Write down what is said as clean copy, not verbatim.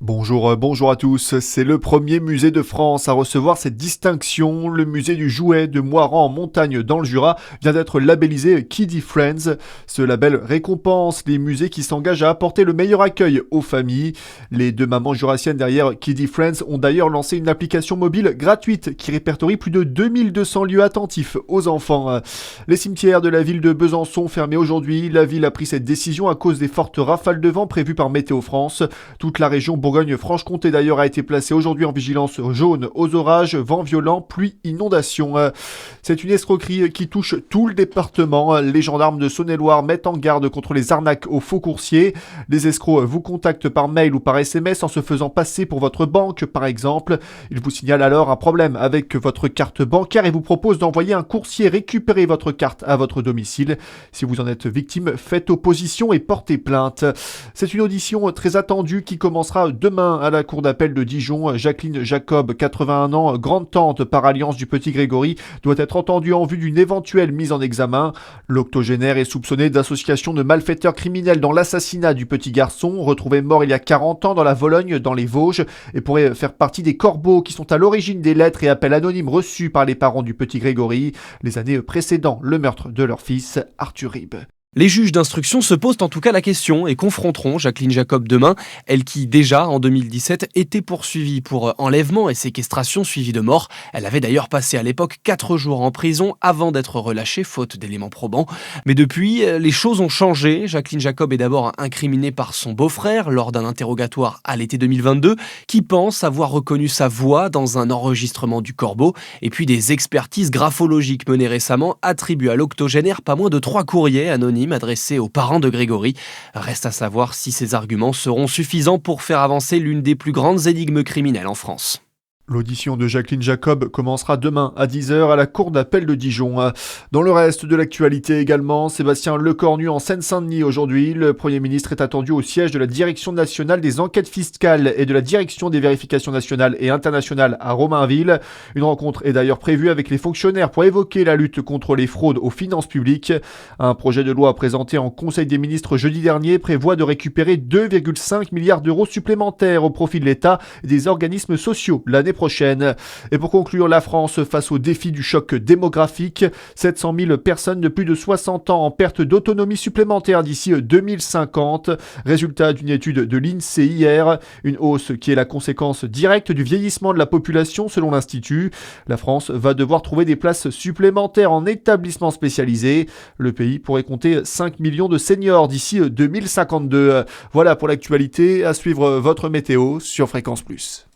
Bonjour à tous. C'est le premier musée de France à recevoir cette distinction. Le musée du jouet de Moirans en montagne dans le Jura vient d'être labellisé Kiddy Friends. Ce label récompense les musées qui s'engagent à apporter le meilleur accueil aux familles. Les deux mamans jurassiennes derrière Kiddy Friends ont d'ailleurs lancé une application mobile gratuite qui répertorie plus de 2200 lieux attentifs aux enfants. Les cimetières de la ville de Besançon fermés aujourd'hui. La ville a pris cette décision à cause des fortes rafales de vent prévues par Météo France. Toute la région Bourgogne-Franche-Comté d'ailleurs a été placée aujourd'hui en vigilance jaune aux orages, vents violents, pluie, inondations. C'est une escroquerie qui touche tout le département. Les gendarmes de Saône-et-Loire mettent en garde contre les arnaques aux faux coursiers. Les escrocs vous contactent par mail ou par SMS en se faisant passer pour votre banque par exemple. Ils vous signalent alors un problème avec votre carte bancaire et vous proposent d'envoyer un coursier récupérer votre carte à votre domicile. Si vous en êtes victime, faites opposition et portez plainte. C'est une audition très attendue qui commencera demain à la cour d'appel de Dijon. Jacqueline Jacob, 81 ans, grande-tante par alliance du petit Grégory, doit être entendue en vue d'une éventuelle mise en examen. L'octogénaire est soupçonné d'association de malfaiteurs criminels dans l'assassinat du petit garçon, retrouvé mort il y a 40 ans dans la Vologne, dans les Vosges, et pourrait faire partie des corbeaux qui sont à l'origine des lettres et appels anonymes reçus par les parents du petit Grégory les années précédant le meurtre de leur fils, Arthur Ribes. Les juges d'instruction se posent en tout cas la question et confronteront Jacqueline Jacob demain, elle qui déjà en 2017 était poursuivie pour enlèvement et séquestration suivie de mort. Elle avait d'ailleurs passé à l'époque 4 jours en prison avant d'être relâchée faute d'éléments probants. Mais depuis, les choses ont changé. Jacqueline Jacob est d'abord incriminée par son beau-frère lors d'un interrogatoire à l'été 2022 qui pense avoir reconnu sa voix dans un enregistrement du Corbeau. Et puis des expertises graphologiques menées récemment attribuent à l'octogénaire pas moins de 3 courriers anonymes adressé aux parents de Grégory. Reste à savoir si ces arguments seront suffisants pour faire avancer l'une des plus grandes énigmes criminelles en France. L'audition de Jacqueline Jacob commencera demain à 10h à la cour d'appel de Dijon. Dans le reste de l'actualité également, Sébastien Lecornu en Seine-Saint-Denis aujourd'hui. Le Premier ministre est attendu au siège de la Direction nationale des enquêtes fiscales et de la Direction des vérifications nationales et internationales à Romainville. Une rencontre est d'ailleurs prévue avec les fonctionnaires pour évoquer la lutte contre les fraudes aux finances publiques. Un projet de loi présenté en Conseil des ministres jeudi dernier prévoit de récupérer 2,5 milliards d'euros supplémentaires au profit de l'État et des organismes sociaux l'année prochaine. Et pour conclure, la France face au défi du choc démographique, 700 000 personnes de plus de 60 ans en perte d'autonomie supplémentaire d'ici 2050. Résultat d'une étude de l'INSEE hier, une hausse qui est la conséquence directe du vieillissement de la population selon l'Institut. La France va devoir trouver des places supplémentaires en établissements spécialisés. Le pays pourrait compter 5 millions de seniors d'ici 2052. Voilà pour l'actualité. À suivre votre météo sur Fréquence Plus.